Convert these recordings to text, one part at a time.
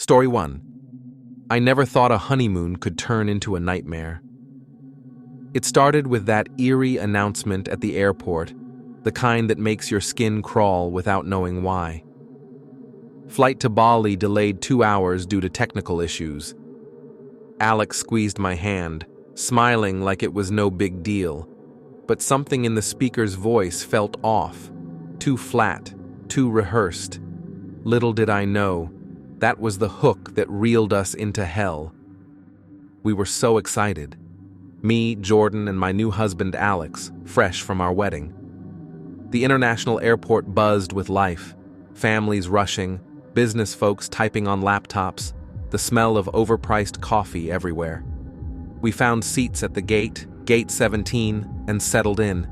Story 1. I never thought a honeymoon could turn into a nightmare. It started with that eerie announcement at the airport, the kind that makes your skin crawl without knowing why. Flight to Bali delayed 2 hours due to technical issues. Alex squeezed my hand, smiling like it was no big deal, but something in the speaker's voice felt off, too flat, too rehearsed. Little did I know, that was the hook that reeled us into hell. We were so excited. Me, Jordan, and my new husband Alex, fresh from our wedding. The international airport buzzed with life, families rushing, business folks typing on laptops, the smell of overpriced coffee everywhere. We found seats at the gate 17, and settled in.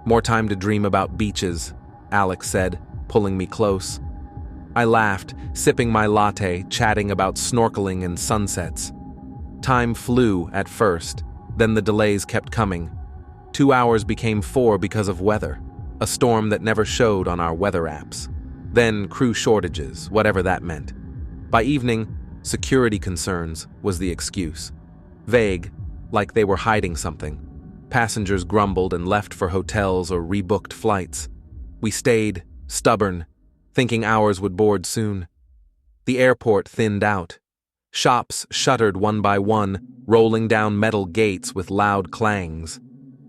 More time to dream about beaches, Alex said, pulling me close. I laughed, sipping my latte, chatting about snorkeling and sunsets. Time flew at first, then the delays kept coming. 2 hours became 4 because of weather, a storm that never showed on our weather apps. Then crew shortages, whatever that meant. By evening, security concerns was the excuse. Vague, like they were hiding something. Passengers grumbled and left for hotels or rebooked flights. We stayed, stubborn, thinking ours would board soon. The airport thinned out. Shops shuttered one by one, rolling down metal gates with loud clangs.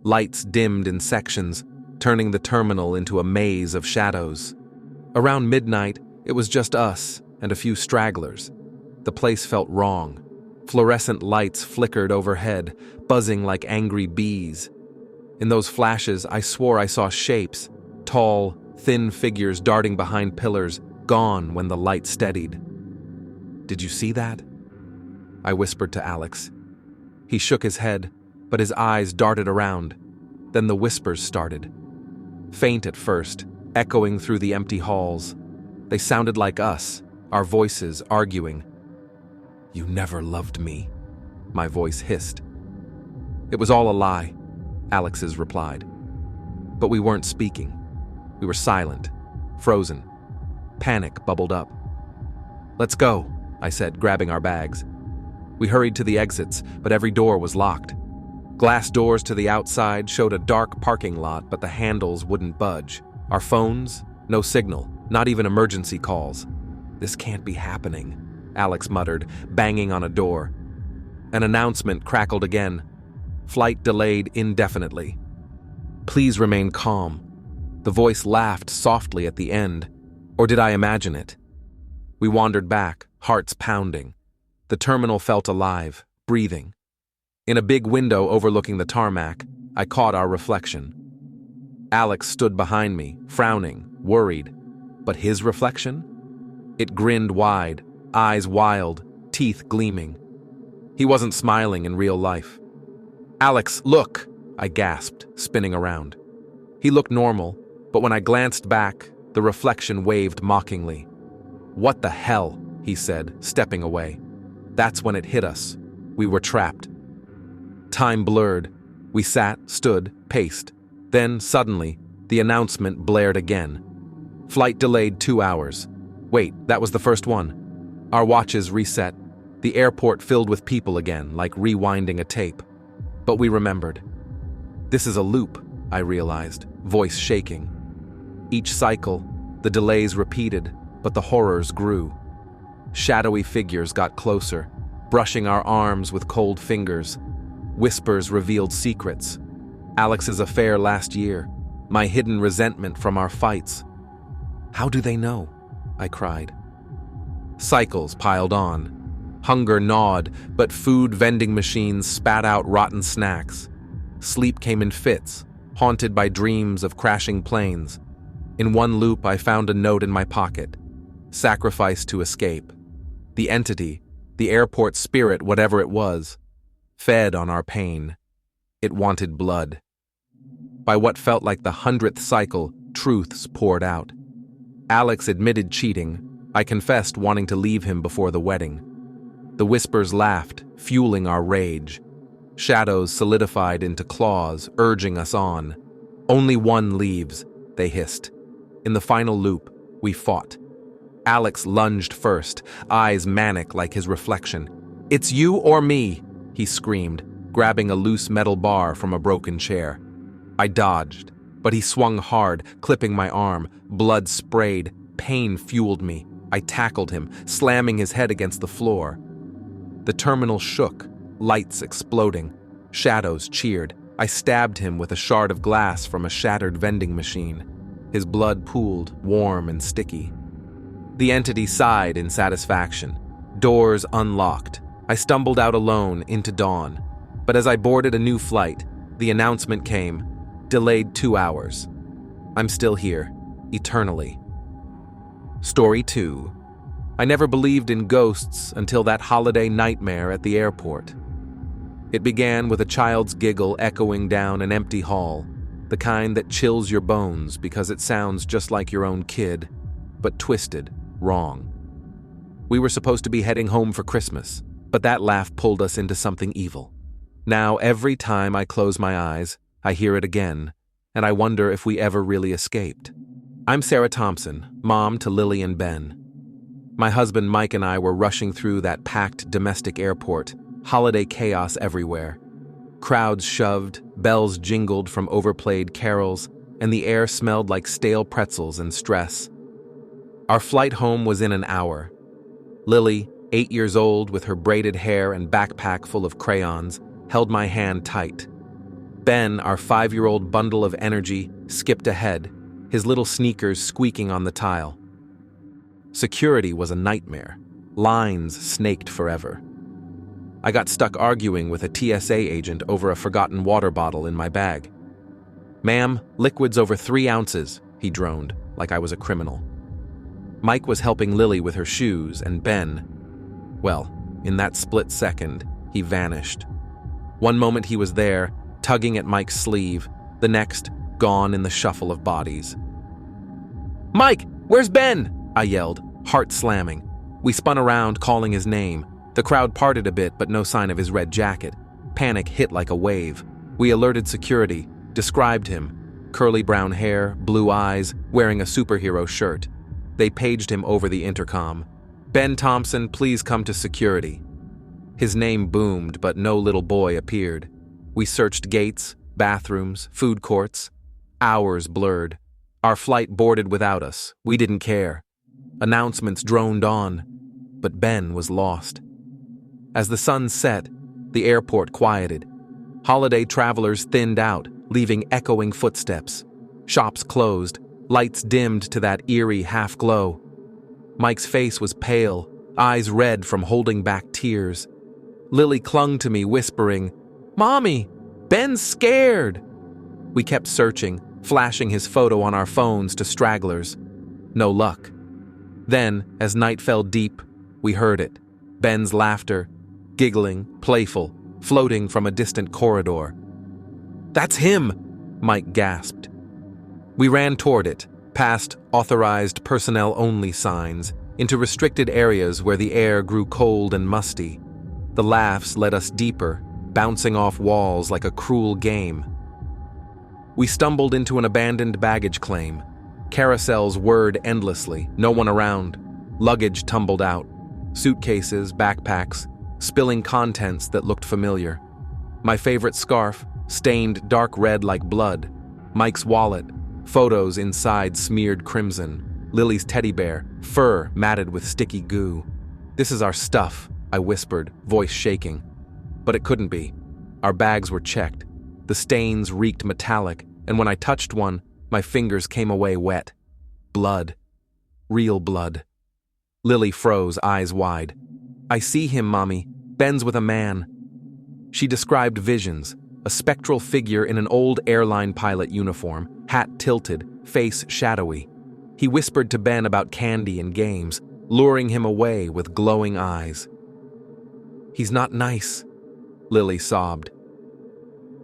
Lights dimmed in sections, turning the terminal into a maze of shadows. Around midnight, it was just us and a few stragglers. The place felt wrong. Fluorescent lights flickered overhead, buzzing like angry bees. In those flashes, I swore I saw shapes, tall, thin figures darting behind pillars, gone when the light steadied. "Did you see that?" I whispered to Alex. He shook his head, but his eyes darted around. Then the whispers started. Faint at first, echoing through the empty halls. They sounded like us, our voices arguing. "You never loved me," my voice hissed. It was all a lie, Alex's replied. But we weren't speaking. We were silent, frozen. Panic bubbled up. "Let's go," I said, grabbing our bags. We hurried to the exits, but every door was locked. Glass doors to the outside showed a dark parking lot, but the handles wouldn't budge. Our phones? No signal, not even emergency calls. "This can't be happening," Alex muttered, banging on a door. An announcement crackled again. Flight delayed indefinitely. "Please remain calm." The voice laughed softly at the end. Or did I imagine it? We wandered back, hearts pounding. The terminal felt alive, breathing. In a big window overlooking the tarmac, I caught our reflection. Alex stood behind me, frowning, worried. But his reflection? It grinned wide, eyes wild, teeth gleaming. He wasn't smiling in real life. "Alex, look!" I gasped, spinning around. He looked normal, but when I glanced back, the reflection waved mockingly. "What the hell?" he said, stepping away. That's when it hit us. We were trapped. Time blurred. We sat, stood, paced. Then, suddenly, the announcement blared again. Flight delayed 2 hours. Wait, that was the first one. Our watches reset. The airport filled with people again, like rewinding a tape. But we remembered. This is a loop, I realized, voice shaking. Each cycle, the delays repeated, but the horrors grew. Shadowy figures got closer, brushing our arms with cold fingers. Whispers revealed secrets. Alex's affair last year, my hidden resentment from our fights. "How do they know?" I cried. Cycles piled on. Hunger gnawed, but food vending machines spat out rotten snacks. Sleep came in fits, haunted by dreams of crashing planes. In one loop, I found a note in my pocket. Sacrifice to escape. The entity, the airport spirit, whatever it was, fed on our pain. It wanted blood. By what felt like the 100th cycle, truths poured out. Alex admitted cheating. I confessed wanting to leave him before the wedding. The whispers laughed, fueling our rage. Shadows solidified into claws, urging us on. "Only one leaves," they hissed. In the final loop, we fought. Alex lunged first, eyes manic like his reflection. "It's you or me," he screamed, grabbing a loose metal bar from a broken chair. I dodged, but he swung hard, clipping my arm. Blood sprayed, pain fueled me. I tackled him, slamming his head against the floor. The terminal shook, lights exploding. Shadows cheered. I stabbed him with a shard of glass from a shattered vending machine. His blood pooled, warm and sticky. The entity sighed in satisfaction. Doors unlocked. I stumbled out alone into dawn. But as I boarded a new flight, the announcement came, delayed 2 hours. I'm still here, eternally. Story 2. I never believed in ghosts until that holiday nightmare at the airport. It began with a child's giggle echoing down an empty hall, the kind that chills your bones because it sounds just like your own kid, but twisted, wrong. We were supposed to be heading home for Christmas, but that laugh pulled us into something evil. Now every time I close my eyes, I hear it again, and I wonder if we ever really escaped. I'm Sarah Thompson, mom to Lily and Ben. My husband Mike and I were rushing through that packed domestic airport, holiday chaos everywhere. Crowds shoved, bells jingled from overplayed carols, and the air smelled like stale pretzels and stress. Our flight home was in an hour. Lily, 8 years old with her braided hair and backpack full of crayons, held my hand tight. Ben, our 5-year-old bundle of energy, skipped ahead, his little sneakers squeaking on the tile. Security was a nightmare. Lines snaked forever. I got stuck arguing with a TSA agent over a forgotten water bottle in my bag. "Ma'am, liquid's over 3 ounces, he droned, like I was a criminal. Mike was helping Lily with her shoes, and Ben, well, in that split second, he vanished. One moment he was there, tugging at Mike's sleeve, the next, gone in the shuffle of bodies. "Mike, where's Ben?" I yelled, heart slamming. We spun around, calling his name. The crowd parted a bit, but no sign of his red jacket. Panic hit like a wave. We alerted security, described him. Curly brown hair, blue eyes, wearing a superhero shirt. They paged him over the intercom. "Ben Thompson, please come to security." His name boomed, but no little boy appeared. We searched gates, bathrooms, food courts. Hours blurred. Our flight boarded without us. We didn't care. Announcements droned on, but Ben was lost. As the sun set, the airport quieted. Holiday travelers thinned out, leaving echoing footsteps. Shops closed, lights dimmed to that eerie half-glow. Mike's face was pale, eyes red from holding back tears. Lily clung to me, whispering, "Mommy, Ben's scared." We kept searching, flashing his photo on our phones to stragglers. No luck. Then, as night fell deep, we heard it. Ben's laughter, giggling, playful, floating from a distant corridor. "That's him!" Mike gasped. We ran toward it, past authorized personnel-only signs, into restricted areas where the air grew cold and musty. The laughs led us deeper, bouncing off walls like a cruel game. We stumbled into an abandoned baggage claim. Carousels whirred endlessly, no one around. Luggage tumbled out. Suitcases, backpacks, spilling contents that looked familiar. My favorite scarf, stained dark red like blood. Mike's wallet, photos inside smeared crimson. Lily's teddy bear, fur matted with sticky goo. "This is our stuff," I whispered, voice shaking. But it couldn't be. Our bags were checked. The stains reeked metallic, and when I touched one, my fingers came away wet. Blood. Real blood. Lily froze, eyes wide. "I see him, Mommy. Ben's with a man." She described visions, a spectral figure in an old airline pilot uniform, hat tilted, face shadowy. He whispered to Ben about candy and games, luring him away with glowing eyes. "He's not nice," Lily sobbed.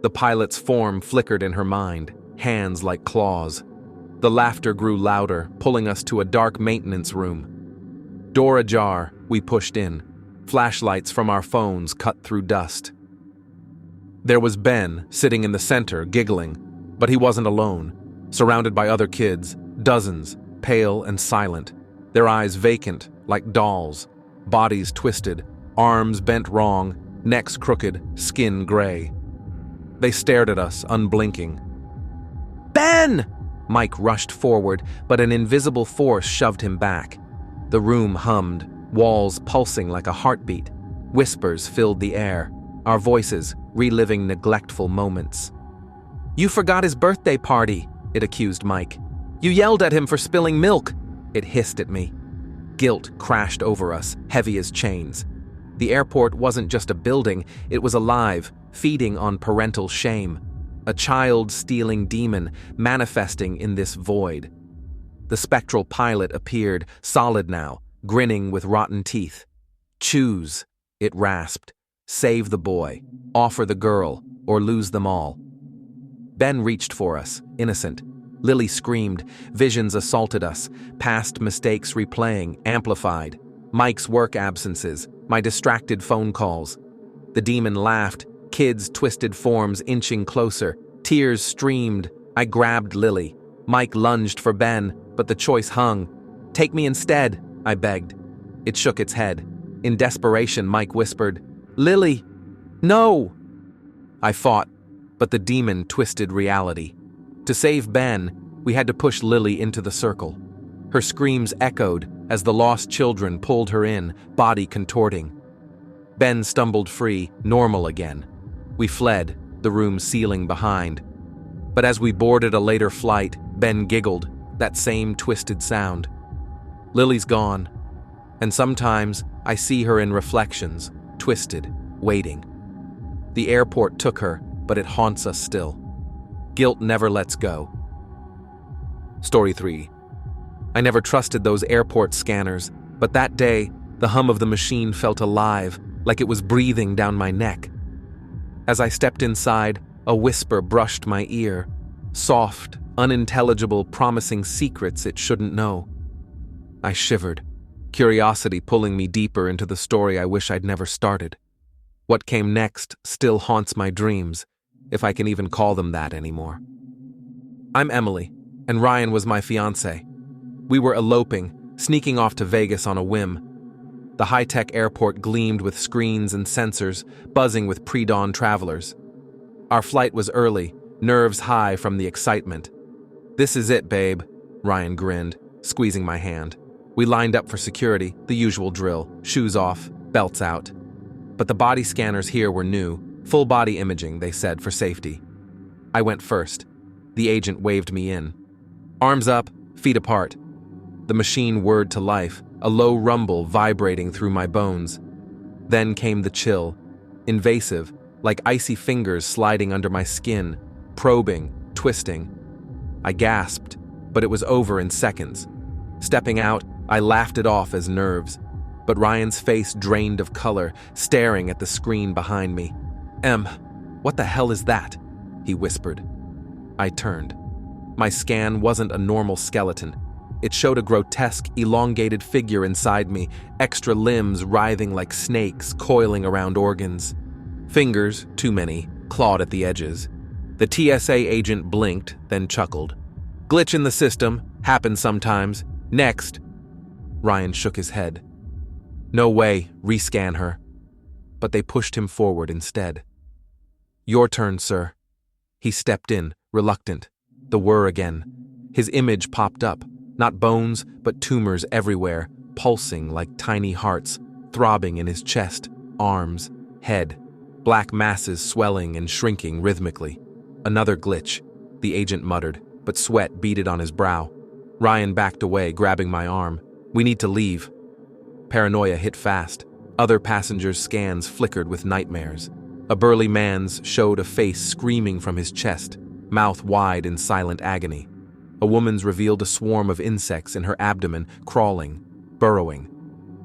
The pilot's form flickered in her mind, hands like claws. The laughter grew louder, pulling us to a dark maintenance room. Door ajar, we pushed in. Flashlights from our phones cut through dust. There was Ben, sitting in the center, giggling, but he wasn't alone. Surrounded by other kids, dozens, pale and silent. their eyes vacant, like dolls, bodies twisted, arms bent wrong, necks crooked, skin gray. They stared at us, unblinking. "Ben!" Mike rushed forward, but an invisible force shoved him back. The room hummed, walls pulsing like a heartbeat. Whispers filled the air, our voices reliving neglectful moments. "You forgot his birthday party," it accused Mike. "You yelled at him for spilling milk," it hissed at me. Guilt crashed over us, heavy as chains. The airport wasn't just a building, it was alive, feeding on parental shame. A child-stealing demon manifesting in this void. The spectral pilot appeared, solid now, grinning with rotten teeth. "Choose," it rasped. "Save the boy, offer the girl, or lose them all." Ben reached for us, innocent. Lily screamed, visions assaulted us, past mistakes replaying, amplified. Mike's work absences, my distracted phone calls. The demon laughed, kids' twisted forms inching closer. Tears streamed. I grabbed Lily. Mike lunged for Ben, but the choice hung. "Take me instead," I begged. It shook its head. In desperation, Mike whispered, "Lily, no!" I fought, but the demon twisted reality. To save Ben, we had to push Lily into the circle. Her screams echoed as the lost children pulled her in, body contorting. Ben stumbled free, normal again. We fled, the room sealing behind. But as we boarded a later flight, Ben giggled, that same twisted sound. Lily's gone, and sometimes I see her in reflections, twisted, waiting. The airport took her, but it haunts us still. Guilt never lets go. Story 3. I never trusted those airport scanners, but that day, the hum of the machine felt alive, like it was breathing down my neck. As I stepped inside, a whisper brushed my ear, soft, unintelligible, promising secrets it shouldn't know. I shivered, curiosity pulling me deeper into the story I wish I'd never started. What came next still haunts my dreams, if I can even call them that anymore. I'm Emily, and Ryan was my fiancé. We were eloping, sneaking off to Vegas on a whim. The high-tech airport gleamed with screens and sensors, buzzing with pre-dawn travelers. Our flight was early, nerves high from the excitement. "This is it, babe," Ryan grinned, squeezing my hand. We lined up for security, the usual drill, shoes off, belts out. But the body scanners here were new, full body imaging, they said, for safety. I went first. The agent waved me in. Arms up, feet apart. The machine whirred to life, a low rumble vibrating through my bones. Then came the chill, invasive, like icy fingers sliding under my skin, probing, twisting. I gasped, but it was over in seconds. Stepping out, I laughed it off as nerves, but Ryan's face drained of color, staring at the screen behind me. What the hell is that?" he whispered. I turned. My scan wasn't a normal skeleton. It showed a grotesque, elongated figure inside me, extra limbs writhing like snakes coiling around organs. Fingers, too many, clawed at the edges. The TSA agent blinked, then chuckled. "Glitch in the system, happens sometimes. Next." Ryan shook his head. "No way, rescan her." But they pushed him forward instead. "Your turn, sir." He stepped in, reluctant. The whir again. His image popped up. Not bones, but tumors everywhere, pulsing like tiny hearts, throbbing in his chest, arms, head. Black masses swelling and shrinking rhythmically. "Another glitch," the agent muttered, but sweat beaded on his brow. Ryan backed away, grabbing my arm. "We need to leave." Paranoia hit fast. Other passengers' scans flickered with nightmares. A burly man's showed a face screaming from his chest, mouth wide in silent agony. A woman's revealed a swarm of insects in her abdomen, crawling, burrowing.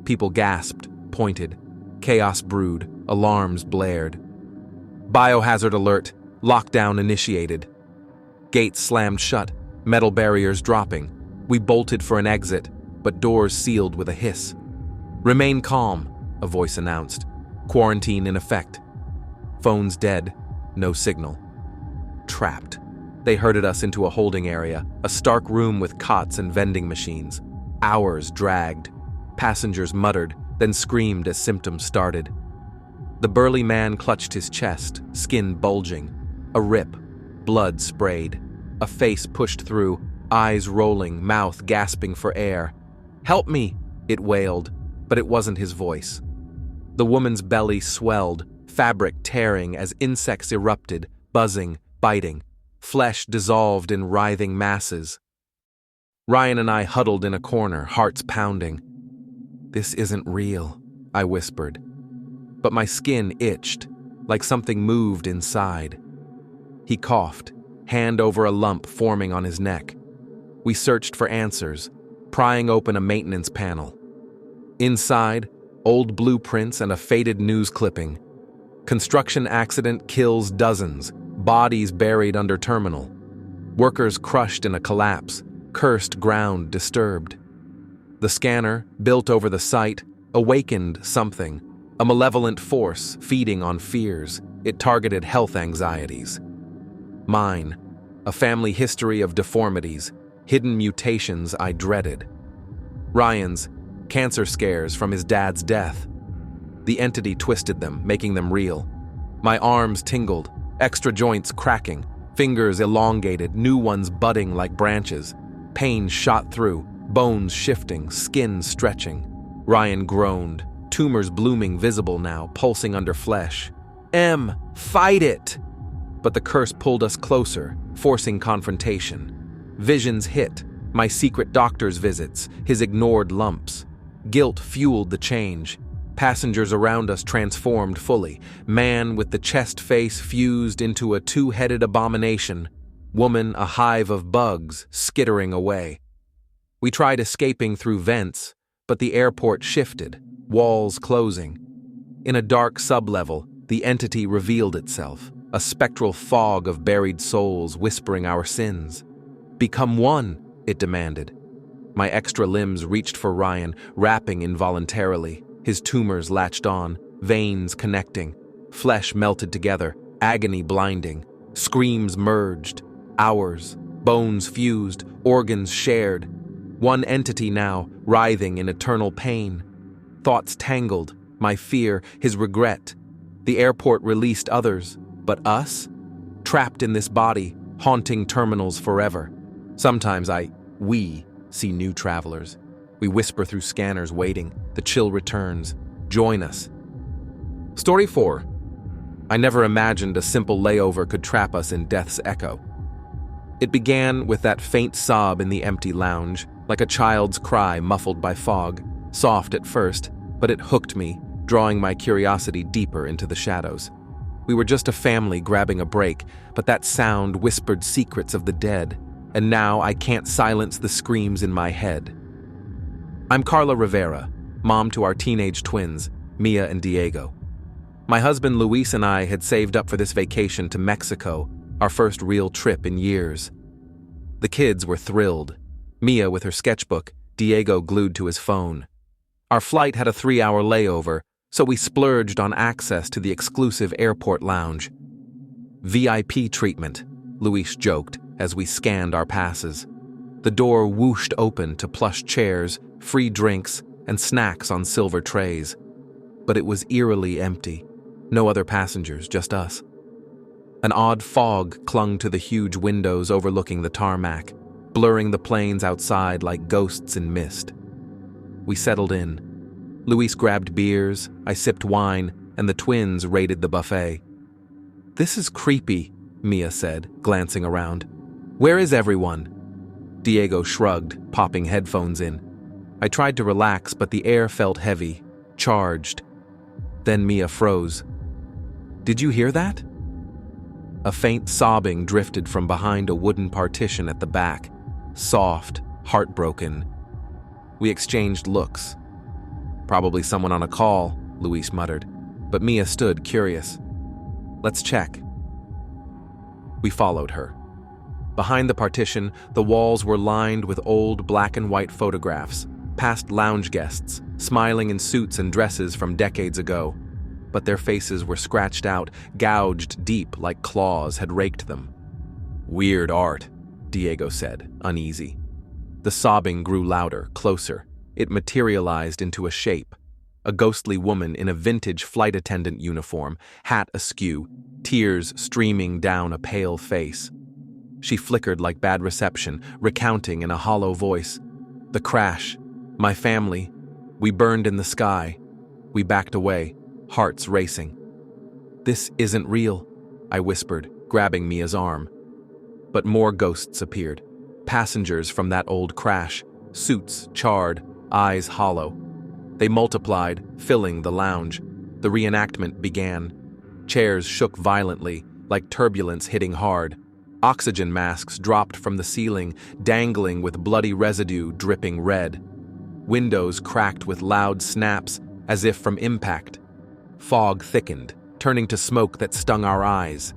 People gasped, pointed. Chaos brewed, alarms blared. "Biohazard alert, lockdown initiated." Gates slammed shut, metal barriers dropping. We bolted for an exit, but doors sealed with a hiss. "Remain calm," a voice announced. "Quarantine in effect." Phones dead, no signal. Trapped. They herded us into a holding area, a stark room with cots and vending machines. Hours dragged. Passengers muttered, then screamed as symptoms started. The burly man clutched his chest, skin bulging. A rip, blood sprayed. A face pushed through, eyes rolling, mouth gasping for air. "Help me!" it wailed, but it wasn't his voice. The woman's belly swelled, fabric tearing as insects erupted, buzzing, biting. Flesh dissolved in writhing masses. Ryan and I huddled in a corner, hearts pounding. "This isn't real," I whispered. But my skin itched, like something moved inside. He coughed, hand over a lump forming on his neck. We searched for answers, prying open a maintenance panel. Inside, old blueprints and a faded news clipping. Construction accident kills dozens, bodies buried under terminal. Workers crushed in a collapse, cursed ground disturbed. The scanner, built over the site, awakened something, a malevolent force feeding on fears. It targeted health anxieties. Mine, a family history of deformities, hidden mutations I dreaded. Ryan's, cancer scares from his dad's death. The entity twisted them, making them real. My arms tingled, extra joints cracking, fingers elongated, new ones budding like branches. Pain shot through, bones shifting, skin stretching. Ryan groaned, tumors blooming visible now, pulsing under flesh. "Em, fight it!" But the curse pulled us closer, forcing confrontation. Visions hit, my secret doctor's visits, his ignored lumps. Guilt fueled the change. Passengers around us transformed fully. Man with the chest face fused into a two-headed abomination. Woman a hive of bugs, skittering away. We tried escaping through vents, but the airport shifted, walls closing. In a dark sublevel, the entity revealed itself, a spectral fog of buried souls whispering our sins. "Become one," it demanded. My extra limbs reached for Ryan, rapping involuntarily. His tumors latched on, veins connecting. Flesh melted together, agony blinding. Screams merged. Hours, bones fused, organs shared. One entity now, writhing in eternal pain. Thoughts tangled, my fear, his regret. The airport released others, but us? Trapped in this body, haunting terminals forever. Sometimes we see new travelers. We whisper through scanners waiting. The chill returns. Join us. Story 4. I never imagined a simple layover could trap us in death's echo. It began with that faint sob in the empty lounge, like a child's cry muffled by fog. Soft at first, but it hooked me, drawing my curiosity deeper into the shadows. We were just a family grabbing a break, but that sound whispered secrets of the dead, and now I can't silence the screams in my head. I'm Carla Rivera, mom to our teenage twins, Mia and Diego. My husband Luis and I had saved up for this vacation to Mexico, our first real trip in years. The kids were thrilled. Mia with her sketchbook, Diego glued to his phone. Our flight had a 3-hour layover, so we splurged on access to the exclusive airport lounge. VIP treatment, Luis joked as we scanned our passes. The door whooshed open to plush chairs, free drinks, and snacks on silver trays. But it was eerily empty. No other passengers, just us. An odd fog clung to the huge windows overlooking the tarmac, blurring the planes outside like ghosts in mist. We settled in. Luis grabbed beers, I sipped wine, and the twins raided the buffet. "This is creepy," Mia said, glancing around. "Where is everyone?" Diego shrugged, popping headphones in. I tried to relax, but the air felt heavy, charged. Then Mia froze. "Did you hear that?" A faint sobbing drifted from behind a wooden partition at the back, soft, heartbroken. We exchanged looks. "Probably someone on a call," Luis muttered, but Mia stood curious. "Let's check." We followed her. Behind the partition, the walls were lined with old black and white photographs, past lounge guests, smiling in suits and dresses from decades ago. But their faces were scratched out, gouged deep like claws had raked them. "Weird art," Diego said, uneasy. The sobbing grew louder, closer. It materialized into a shape. A ghostly woman in a vintage flight attendant uniform, hat askew, tears streaming down a pale face. She flickered like bad reception, recounting in a hollow voice. The crash. My family. We burned in the sky. We backed away, hearts racing. This isn't real, I whispered, grabbing Mia's arm. But more ghosts appeared. Passengers from that old crash, suits charred, eyes hollow. They multiplied, filling the lounge. The reenactment began. Chairs shook violently, like turbulence hitting hard. Oxygen masks dropped from the ceiling, dangling with bloody residue dripping red. Windows cracked with loud snaps, as if from impact. Fog thickened, turning to smoke that stung our eyes.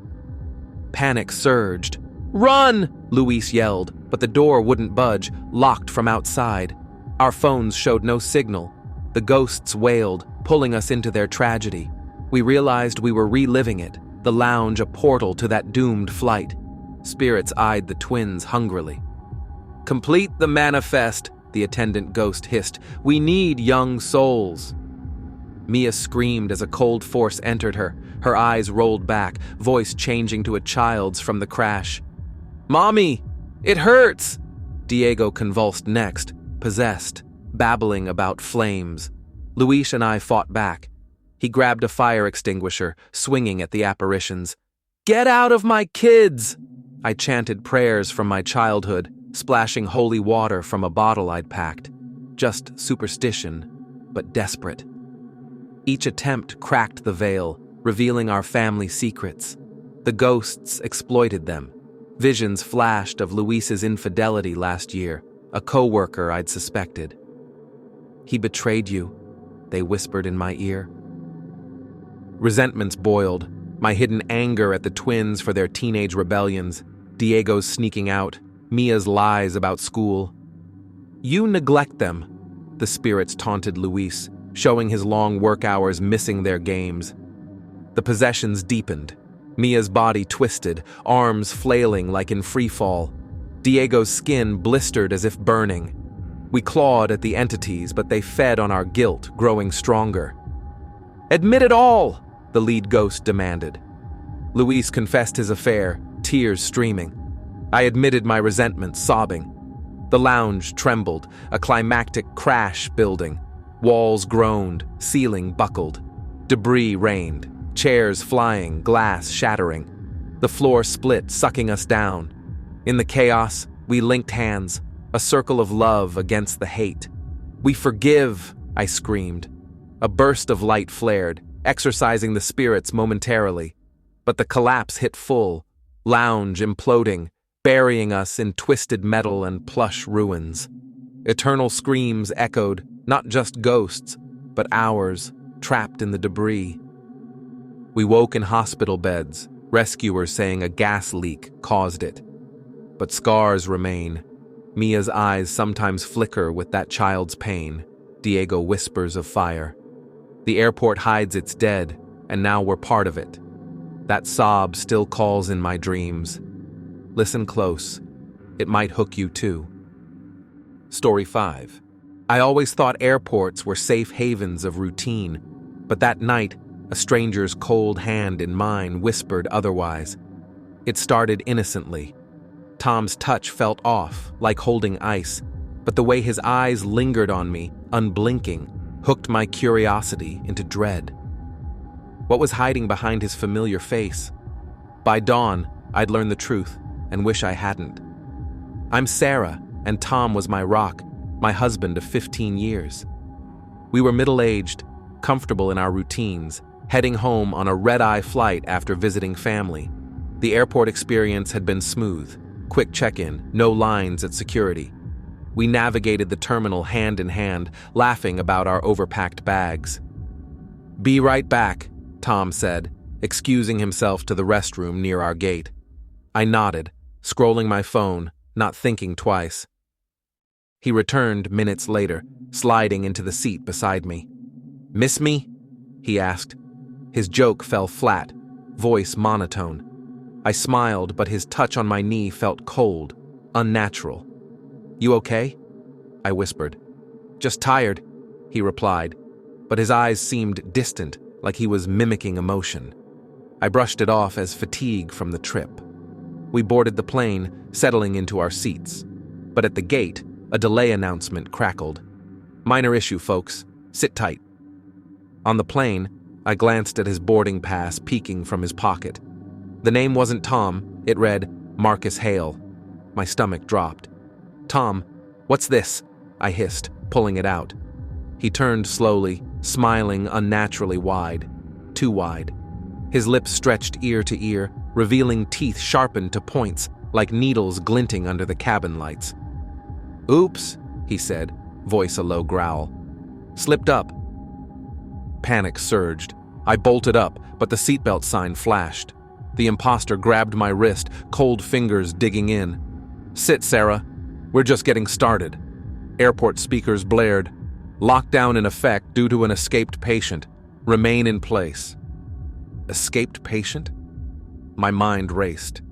Panic surged. "Run!" Luis yelled, but the door wouldn't budge, locked from outside. Our phones showed no signal. The ghosts wailed, pulling us into their tragedy. We realized we were reliving it, the lounge a portal to that doomed flight. Spirits eyed the twins hungrily. "Complete the manifest," the attendant ghost hissed. "We need young souls." Mia screamed as a cold force entered her. Her eyes rolled back, voice changing to a child's from the crash. "Mommy, it hurts!" Diego convulsed next, possessed, babbling about flames. Luis and I fought back. He grabbed a fire extinguisher, swinging at the apparitions. "Get out of my kids!" I chanted prayers from my childhood, splashing holy water from a bottle I'd packed. Just superstition, but desperate. Each attempt cracked the veil, revealing our family secrets. The ghosts exploited them. Visions flashed of Luis's infidelity last year, a co-worker I'd suspected. "He betrayed you," they whispered in my ear. Resentments boiled, my hidden anger at the twins for their teenage rebellions, Diego's sneaking out, Mia's lies about school. "You neglect them," the spirits taunted Luis, showing his long work hours missing their games. The possessions deepened. Mia's body twisted, arms flailing like in free fall. Diego's skin blistered as if burning. We clawed at the entities, but they fed on our guilt, growing stronger. "Admit it all!" the lead ghost demanded. Luis confessed his affair, tears streaming. I admitted my resentment, sobbing. The lounge trembled, a climactic crash building. Walls groaned, ceiling buckled. Debris rained, chairs flying, glass shattering. The floor split, sucking us down. In the chaos, we linked hands, a circle of love against the hate. "We forgive," I screamed. A burst of light flared, exorcising the spirits momentarily. But the collapse hit full, lounge imploding, burying us in twisted metal and plush ruins. Eternal screams echoed, not just ghosts, but ours, trapped in the debris. We woke in hospital beds, rescuers saying a gas leak caused it. But scars remain. Mia's eyes sometimes flicker with that child's pain. Diego whispers of fire. The airport hides its dead, and now we're part of it. That sob still calls in my dreams. Listen close. It might hook you too. Story 5. I always thought airports were safe havens of routine, but that night, a stranger's cold hand in mine whispered otherwise. It started innocently. Tom's touch felt off, like holding ice, but the way his eyes lingered on me, unblinking, hooked my curiosity into dread. What was hiding behind his familiar face? By dawn, I'd learned the truth and wish I hadn't. I'm Sarah, and Tom was my rock, my husband of 15 years. We were middle-aged, comfortable in our routines, heading home on a red-eye flight after visiting family. The airport experience had been smooth. Quick check-in, no lines at security. We navigated the terminal hand in hand, laughing about our overpacked bags. "Be right back," Tom said, excusing himself to the restroom near our gate. I nodded, scrolling my phone, not thinking twice. He returned minutes later, sliding into the seat beside me. "Miss me?" he asked. His joke fell flat, voice monotone. I smiled, but his touch on my knee felt cold, unnatural. "You okay?" I whispered. "Just tired," he replied, but his eyes seemed distant, like he was mimicking emotion. I brushed it off as fatigue from the trip. We boarded the plane, settling into our seats. But at the gate, a delay announcement crackled. "Minor issue, folks. Sit tight." On the plane, I glanced at his boarding pass peeking from his pocket. The name wasn't Tom, it read Marcus Hale. My stomach dropped. "Tom, what's this?" I hissed, pulling it out. He turned slowly, smiling unnaturally wide. Too wide. His lips stretched ear to ear, revealing teeth sharpened to points, like needles glinting under the cabin lights. "Oops," he said, voice a low growl. "Slipped up." Panic surged. I bolted up, but the seatbelt sign flashed. The imposter grabbed my wrist, cold fingers digging in. "Sit, Sarah. We're just getting started." Airport speakers blared. "Lockdown in effect due to an escaped patient. Remain in place." Escaped patient? My mind raced.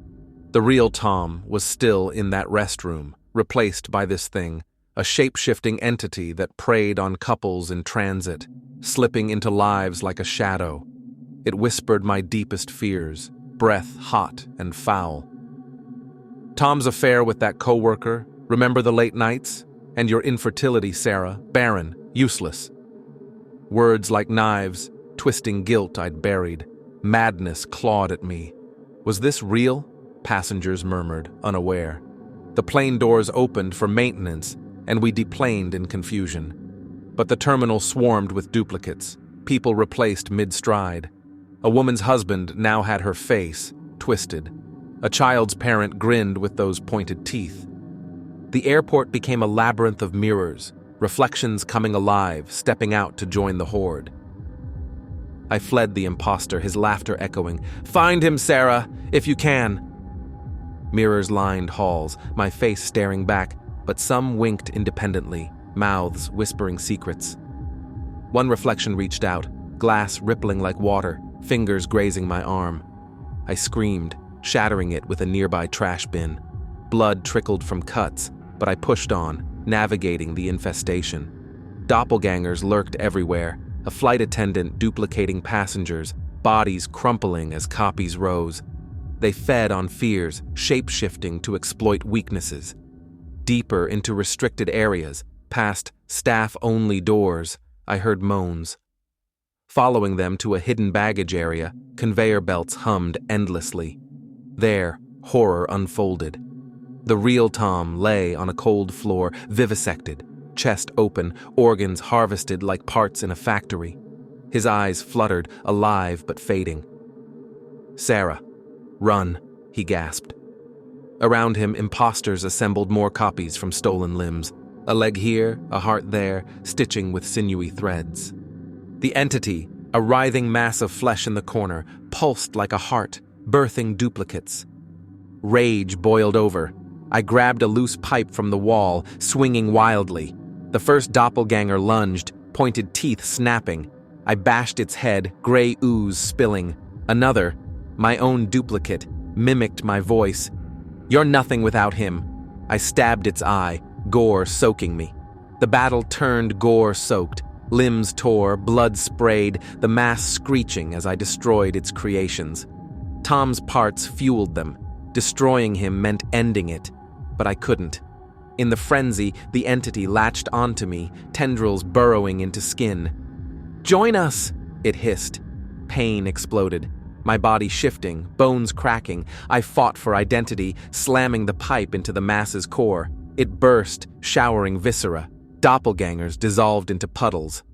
The real Tom was still in that restroom, replaced by this thing, a shape-shifting entity that preyed on couples in transit, slipping into lives like a shadow. It whispered my deepest fears, breath hot and foul. "Tom's affair with that coworker, remember the late nights? And your infertility, Sarah, barren, useless." Words like knives, twisting guilt I'd buried. Madness clawed at me. Was this real? Passengers murmured, unaware. The plane doors opened for maintenance, and we deplaned in confusion. But the terminal swarmed with duplicates, people replaced mid-stride. A woman's husband now had her face twisted. A child's parent grinned with those pointed teeth. The airport became a labyrinth of mirrors, reflections coming alive, stepping out to join the horde. I fled the imposter, his laughter echoing. "Find him, Sarah, if you can." Mirrors lined halls, my face staring back, but some winked independently, mouths whispering secrets. One reflection reached out, glass rippling like water, fingers grazing my arm. I screamed, shattering it with a nearby trash bin. Blood trickled from cuts, but I pushed on, navigating the infestation. Doppelgangers lurked everywhere, a flight attendant duplicating passengers, bodies crumpling as copies rose. They fed on fears, shape-shifting to exploit weaknesses. Deeper into restricted areas, past staff-only doors, I heard moans. Following them to a hidden baggage area, conveyor belts hummed endlessly. There, horror unfolded. The real Tom lay on a cold floor, vivisected, chest open, organs harvested like parts in a factory. His eyes fluttered, alive but fading. "Sarah, run," he gasped. Around him, imposters assembled more copies from stolen limbs. A leg here, a heart there, stitching with sinewy threads. The entity, a writhing mass of flesh in the corner, pulsed like a heart, birthing duplicates. Rage boiled over. I grabbed a loose pipe from the wall, swinging wildly. The first doppelganger lunged, pointed teeth snapping. I bashed its head, gray ooze spilling. Another, my own duplicate, mimicked my voice. "You're nothing without him." I stabbed its eye, gore soaking me. The battle turned gore-soaked. Limbs tore, blood sprayed, the mass screeching as I destroyed its creations. Tom's parts fueled them. Destroying him meant ending it, but I couldn't. In the frenzy, the entity latched onto me, tendrils burrowing into skin. "Join us!" it hissed. Pain exploded. My body shifting, bones cracking, I fought for identity, slamming the pipe into the mass's core. It burst, showering viscera. Doppelgangers dissolved into puddles.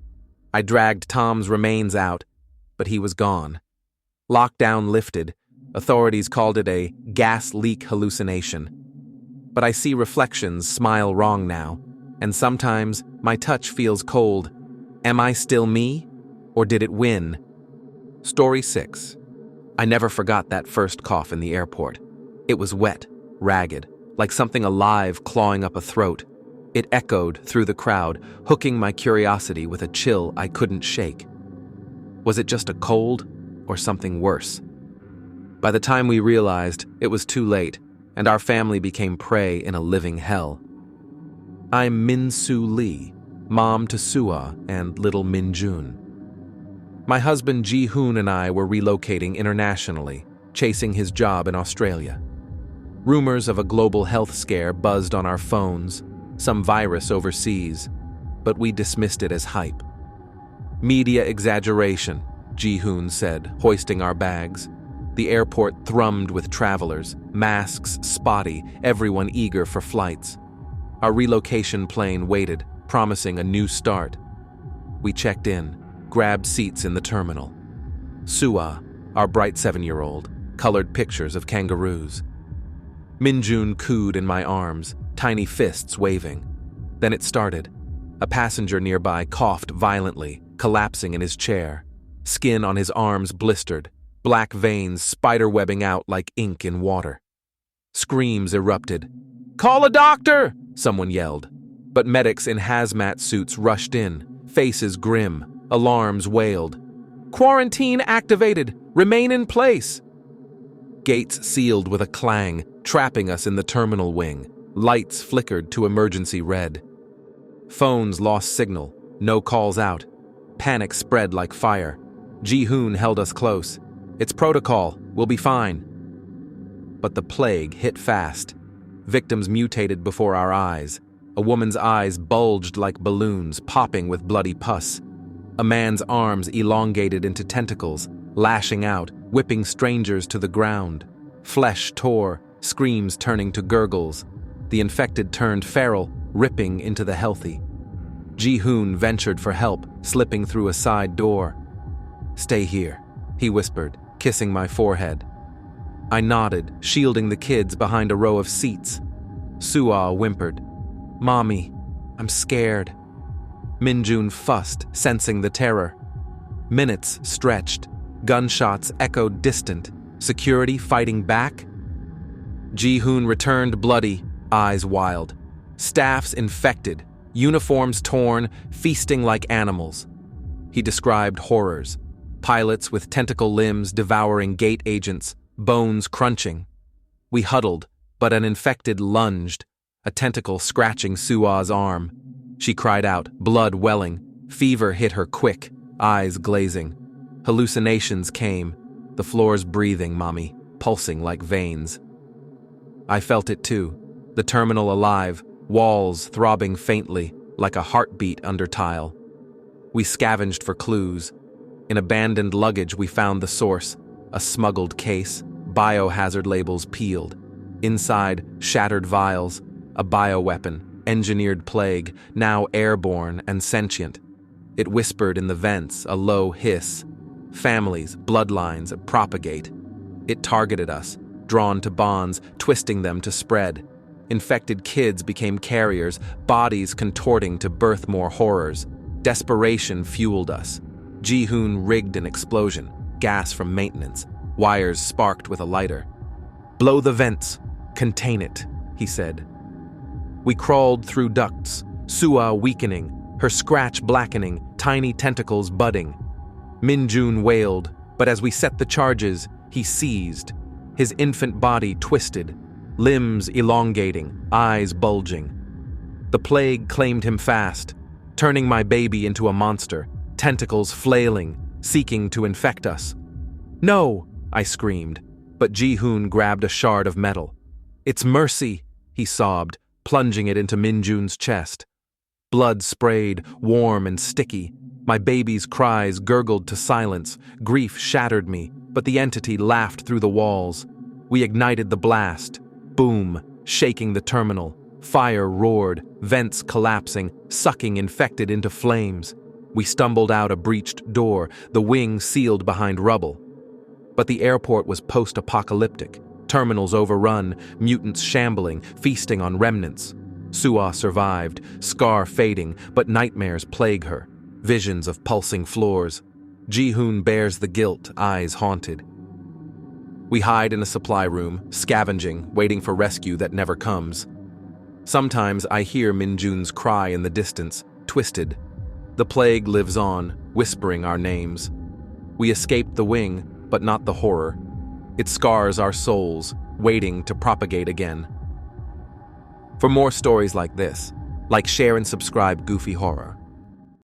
I dragged Tom's remains out, but he was gone. Lockdown lifted. Authorities called it a gas leak hallucination. But I see reflections smile wrong now, and sometimes my touch feels cold. Am I still me, or did it win? Story 6. I never forgot that first cough in the airport. It was wet, ragged, like something alive clawing up a throat. It echoed through the crowd, hooking my curiosity with a chill I couldn't shake. Was it just a cold, or something worse? By the time we realized, it was too late, and our family became prey in a living hell. I'm Min-Soo Lee, mom to Sua and little Min-Jun. My husband Ji-Hoon and I were relocating internationally, chasing his job in Australia. Rumors of a global health scare buzzed on our phones, some virus overseas, but we dismissed it as hype. Media exaggeration, Ji-Hoon said, hoisting our bags. The airport thrummed with travelers, masks spotty, everyone eager for flights. Our relocation plane waited, promising a new start. We checked in, grabbed seats in the terminal. Sua, our bright 7-year-old, colored pictures of kangaroos. Min-Jun cooed in my arms, tiny fists waving. Then it started. A passenger nearby coughed violently, collapsing in his chair. Skin on his arms blistered, black veins spiderwebbing out like ink in water. Screams erupted. "Call a doctor!" someone yelled. But medics in hazmat suits rushed in, faces grim, alarms wailed. "Quarantine activated! Remain in place!" Gates sealed with a clang, trapping us in the terminal wing. Lights flickered to emergency red. Phones lost signal, no calls out. Panic spread like fire. Ji-Hoon held us close. "It's protocol, we'll be fine." But the plague hit fast. Victims mutated before our eyes. A woman's eyes bulged like balloons, popping with bloody pus. A man's arms elongated into tentacles, lashing out, whipping strangers to the ground. Flesh tore, screams turning to gurgles. The infected turned feral, ripping into the healthy. Ji-Hoon ventured for help, slipping through a side door. "Stay here," he whispered, kissing my forehead. I nodded, shielding the kids behind a row of seats. Sua whimpered, "Mommy, I'm scared." Min-Jun fussed, sensing the terror. Minutes stretched. Gunshots echoed distant. Security fighting back? Ji-Hoon returned bloody, eyes wild. Staffs infected, uniforms torn, feasting like animals. He described horrors. Pilots with tentacle limbs devouring gate agents, bones crunching. We huddled, but an infected lunged, a tentacle scratching Sua's arm. She cried out, blood welling. Fever hit her quick, eyes glazing. Hallucinations came, the floors breathing, Mommy, pulsing like veins. I felt it too, the terminal alive, walls throbbing faintly, like a heartbeat under tile. We scavenged for clues. In abandoned luggage we found the source, a smuggled case, biohazard labels peeled. Inside, shattered vials, a bioweapon, engineered plague, now airborne and sentient. It whispered in the vents, a low hiss. Families, bloodlines, propagate. It targeted us, drawn to bonds, twisting them to spread. Infected kids became carriers, bodies contorting to birth more horrors. Desperation fueled us. Ji-Hoon rigged an explosion, gas from maintenance. Wires sparked with a lighter. "Blow the vents. Contain it," he said. We crawled through ducts, Sua weakening, her scratch blackening, tiny tentacles budding. Min-Jun wailed, but as we set the charges, he seized. His infant body twisted, limbs elongating, eyes bulging. The plague claimed him fast, turning my baby into a monster, tentacles flailing, seeking to infect us. "No!" I screamed, but Ji-Hoon grabbed a shard of metal. "It's mercy," he sobbed, plunging it into Min-Jun's chest. Blood sprayed, warm and sticky. My baby's cries gurgled to silence. Grief shattered me, but the entity laughed through the walls. We ignited the blast. Boom, shaking the terminal. Fire roared, vents collapsing, sucking infected into flames. We stumbled out a breached door, the wing sealed behind rubble. But the airport was post-apocalyptic. Terminals overrun, mutants shambling, feasting on remnants. Sua survived, scar fading, but nightmares plague her. Visions of pulsing floors. Ji-Hoon bears the guilt, eyes haunted. We hide in a supply room, scavenging, waiting for rescue that never comes. Sometimes I hear Min-Jun's cry in the distance, twisted. The plague lives on, whispering our names. We escaped the wing, but not the horror. It scars our souls, waiting to propagate again. For more stories like this, Like, share, and subscribe, Goofy Horror.